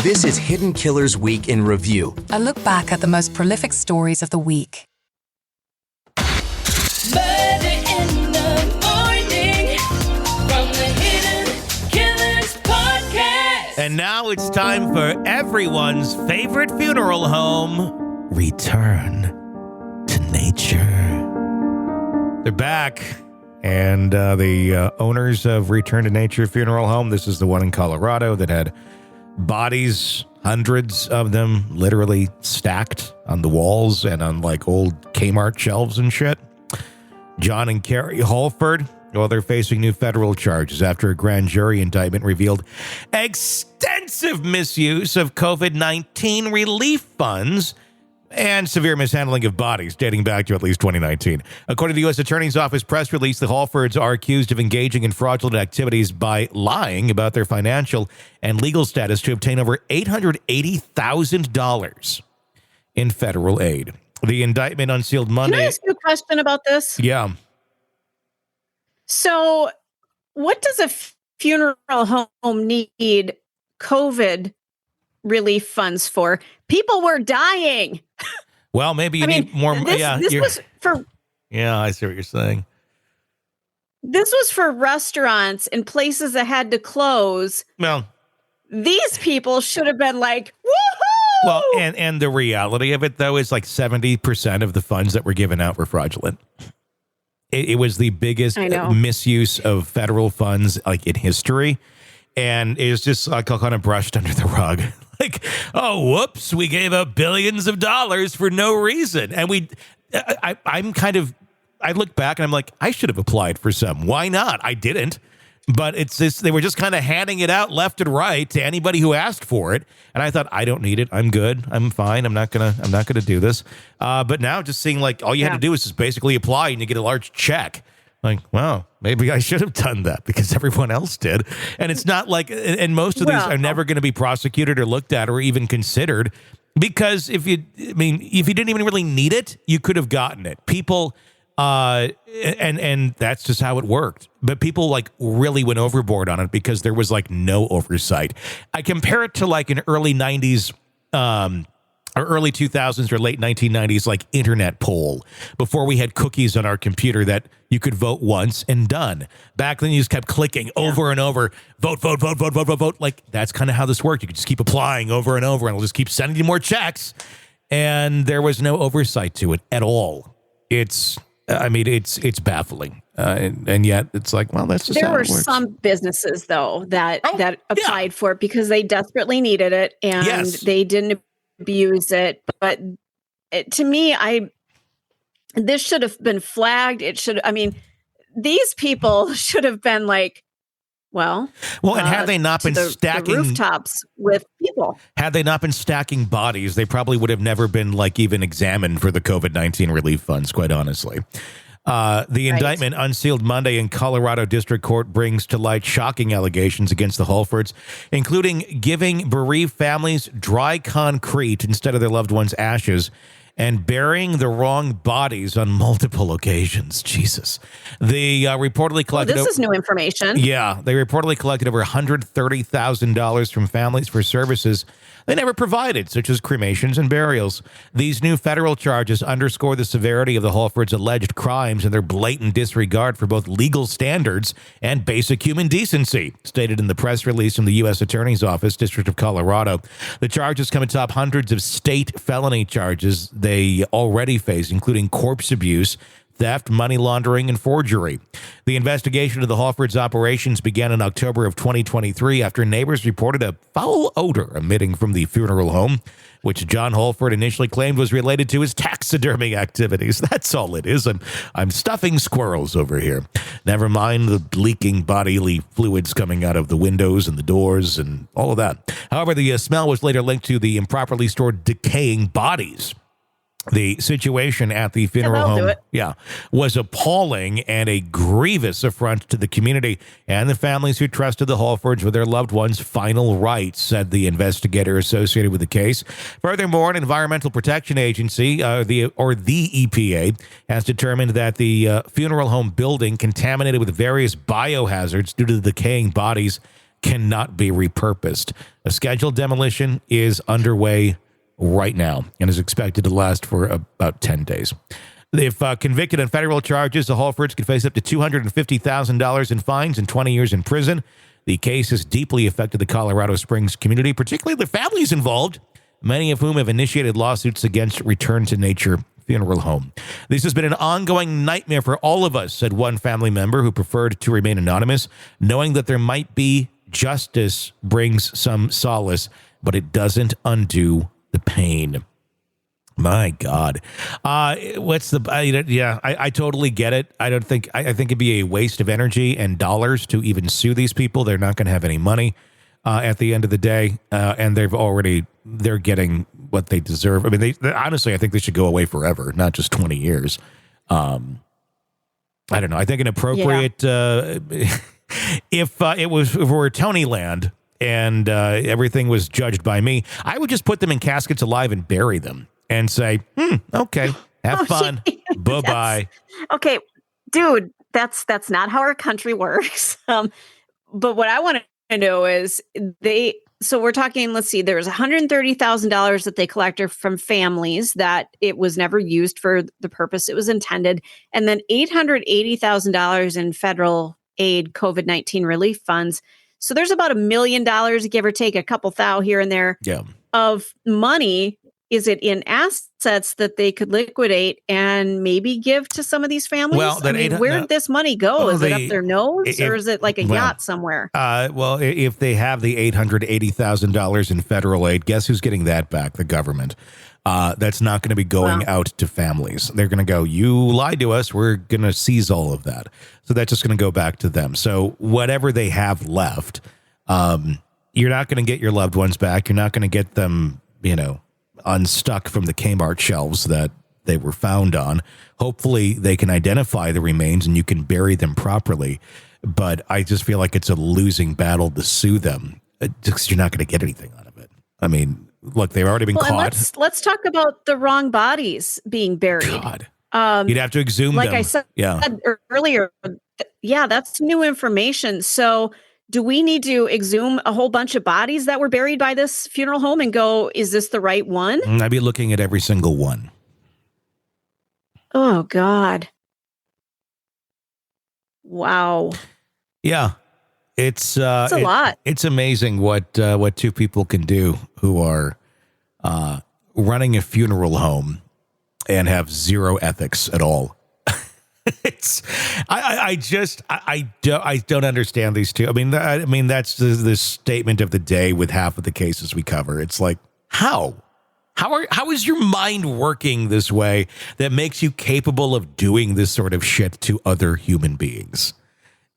This is Hidden Killers Week in Review. A look back at the most prolific stories of the week. Murder in the morning from the Hidden Killers podcast. And now it's time for everyone's favorite funeral home, Return to Nature. They're back, and the owners of Return to Nature Funeral Home, this is the one in Colorado that had bodies, hundreds of them, literally stacked on the walls and on like old Kmart shelves and shit. John and Carrie Holford, well, they're facing new federal charges after a grand jury indictment revealed extensive misuse of COVID-19 relief funds and severe mishandling of bodies dating back to at least 2019. According to the U.S. Attorney's Office press release, the Holfords are accused of engaging in fraudulent activities by lying about their financial and legal status to obtain over $880,000 in federal aid. The indictment unsealed Monday. Can I ask you a question about this? Yeah. So, what does a funeral home need COVID relief funds for? People were dying. Well, maybe you need more. This was for. Yeah, I see what you're saying. This was for restaurants and places that had to close. Well, these people should have been like, woohoo! Well, and the reality of it, though, is like 70% of the funds that were given out were fraudulent. It was the biggest misuse of federal funds like in history. And it was just like kind of brushed under the rug. Like, oh, whoops, we gave up billions of dollars for no reason. And I look back and I'm like, I should have applied for some. Why not? I didn't. But it's just, they were just kind of handing it out left and right to anybody who asked for it. And I thought, I don't need it. I'm good. I'm fine. I'm not gonna do this. But now just seeing like all you had to do is just basically apply and you get a large check. Like, wow, maybe I should have done that because everyone else did. And it's not like, and most of these are never going to be prosecuted or looked at or even considered because if you didn't even really need it, you could have gotten it. People, and that's just how it worked. But people like really went overboard on it because there was like no oversight. I compare it to like an early 90s, or early 2000s or late 1990s, like internet poll before we had cookies on our computer that you could vote once and done. Back then you just kept clicking over and over, vote. Like that's kind of how this worked. You could just keep applying over and over and it'll just keep sending you more checks. And there was no oversight to it at all. It's baffling. And yet it's like, well, that's just there how were it works. some businesses though that applied for it because they desperately needed it and they didn't abuse it. But to me, this should have been flagged. These people should have been like, and had they not been stacking the rooftops with people, had they not been stacking bodies, they probably would have never been like even examined for the COVID-19 relief funds, quite honestly. The indictment unsealed Monday in Colorado District Court brings to light shocking allegations against the Holfords, including giving bereaved families dry concrete instead of their loved ones' ashes and burying the wrong bodies on multiple occasions. Jesus. They reportedly collected... this is new information. Yeah. They reportedly collected over $130,000 from families for services they never provided, such as cremations and burials. These new federal charges underscore the severity of the Holfords' alleged crimes and their blatant disregard for both legal standards and basic human decency, stated in the press release from the U.S. Attorney's Office, District of Colorado. The charges come atop hundreds of state felony charges they already face, including corpse abuse, theft, money laundering, and forgery. The investigation of the Holfords' operations began in October of 2023 after neighbors reported a foul odor emitting from the funeral home, which John Holford initially claimed was related to his taxidermy activities. That's all it is. I'm stuffing squirrels over here. Never mind the leaking bodily fluids coming out of the windows and the doors and all of that. However, the smell was later linked to the improperly stored decaying bodies. The situation at the funeral home, was appalling and a grievous affront to the community and the families who trusted the Holfords with their loved ones' final rites, said the investigator associated with the case. Furthermore, an Environmental Protection Agency, the EPA, has determined that the funeral home building contaminated with various biohazards due to the decaying bodies cannot be repurposed. A scheduled demolition is underway right now and is expected to last for about 10 days. If convicted on federal charges, the Halfords could face up to $250,000 in fines and 20 years in prison. The case has deeply affected the Colorado Springs community, particularly the families involved, many of whom have initiated lawsuits against Return to Nature Funeral Home. This has been an ongoing nightmare for all of us, said one family member who preferred to remain anonymous, knowing that there might be justice brings some solace, but it doesn't undo the pain. My God. I totally get it. I think it'd be a waste of energy and dollars to even sue these people. They're not going to have any money at the end of the day. And they're getting what they deserve. I mean, honestly, I think they should go away forever, not just 20 years. I don't know. I think an appropriate, if it were Tony Land and everything was judged by me, I would just put them in caskets alive and bury them and say, okay, have fun. Bye-bye. Okay, dude, that's not how our country works. But what I want to know is so we're talking, let's see, there's $130,000 that they collected from families that it was never used for the purpose it was intended. And then $880,000 in federal aid, COVID-19 relief funds. So there's about $1 million, give or take a couple thou here and there of money. Is it in assets that they could liquidate and maybe give to some of these families? Well, where'd this money go? Is it up their nose or is it like a yacht somewhere? Well, if they have the $880,000 in federal aid, guess who's getting that back? The government. That's not going to be going out to families. They're going to go, you lied to us. We're going to seize all of that. So that's just going to go back to them. So whatever they have left, you're not going to get your loved ones back. You're not going to get them, unstuck from the Kmart shelves that they were found on. Hopefully they can identify the remains and you can bury them properly. But I just feel like it's a losing battle to sue them because you're not going to get anything out of it. I mean, look, they've already been caught. Let's talk about the wrong bodies being buried. God. You'd have to exhume them. Like I said earlier, that's new information. So do we need to exhume a whole bunch of bodies that were buried by this funeral home and go, is this the right one? I'd be looking at every single one. Oh, God. Wow. Yeah. It's a lot. It's amazing what two people can do who are running a funeral home and have zero ethics at all. I don't understand these two. I mean that's the statement of the day with half of the cases we cover. It's like, how is your mind working this way that makes you capable of doing this sort of shit to other human beings?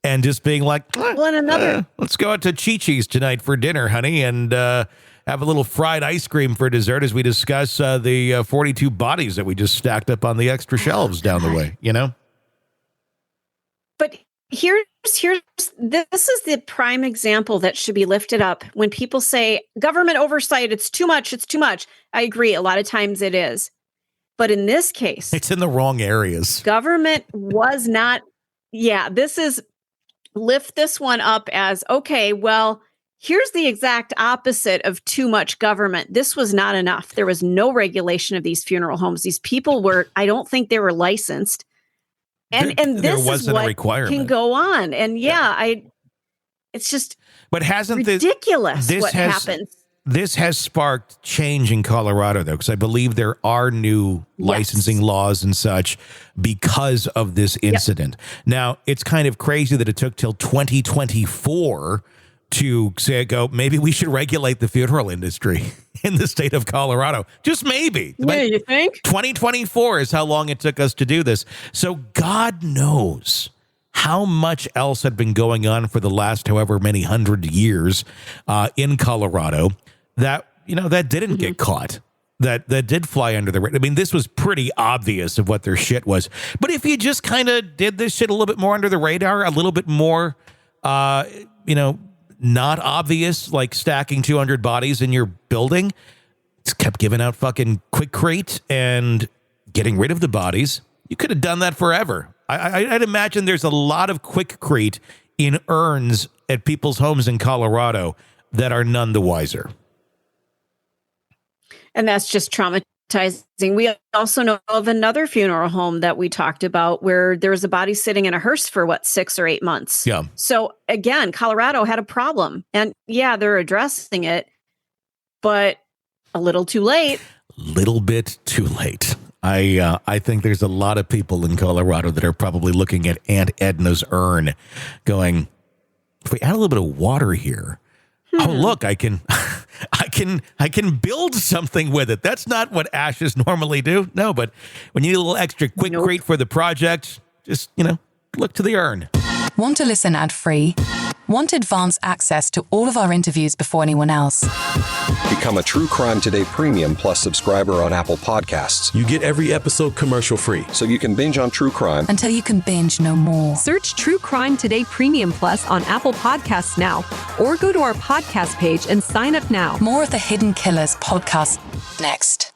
And just being like, let's go out to Chi-Chi's tonight for dinner, honey, and have a little fried ice cream for dessert as we discuss the 42 bodies that we just stacked up on the extra shelves down the way, But here's this is the prime example that should be lifted up when people say government oversight, it's too much. I agree. A lot of times it is. But in this case, it's in the wrong areas. Government was not. Yeah, lift this one up as, okay, well, here's the exact opposite of too much government. This was not enough. There was no regulation of these funeral homes. These people I don't think they were licensed. And this is what a requirement can go on. And it's just ridiculous what happens. This has sparked change in Colorado, though, because I believe there are new licensing laws and such because of this incident. Now, it's kind of crazy that it took till 2024 to maybe we should regulate the funeral industry in the state of Colorado. Just maybe. Yeah, you think? 2024 is how long it took us to do this. So God knows how much else had been going on for the last however many 100 years in Colorado that didn't get caught, that did fly under the radar. I mean, this was pretty obvious of what their shit was. But if you just kind of did this shit a little bit more under the radar, a little bit more, not obvious, like stacking 200 bodies in your building, just kept giving out fucking Quikrete and getting rid of the bodies, you could have done that forever. I'd imagine there's a lot of Quikrete in urns at people's homes in Colorado that are none the wiser. And that's just traumatizing. We also know of another funeral home that we talked about where there was a body sitting in a hearse for 6 or 8 months. Yeah. So again, Colorado had a problem, and yeah, they're addressing it, but a little too late. Little bit too late. I think there's a lot of people in Colorado that are probably looking at Aunt Edna's urn going, if we add a little bit of water here, oh, look, I can build something with it. That's not what ashes normally do. No, but when you need a little extra quick crate for the project, just, look to the urn. Want to listen ad-free? Want advanced access to all of our interviews before anyone else? Become a True Crime Today Premium Plus subscriber on Apple Podcasts. You get every episode commercial-free. So you can binge on true crime until you can binge no more. Search True Crime Today Premium Plus on Apple Podcasts now, or go to our podcast page and sign up now. More of the Hidden Killers podcast next.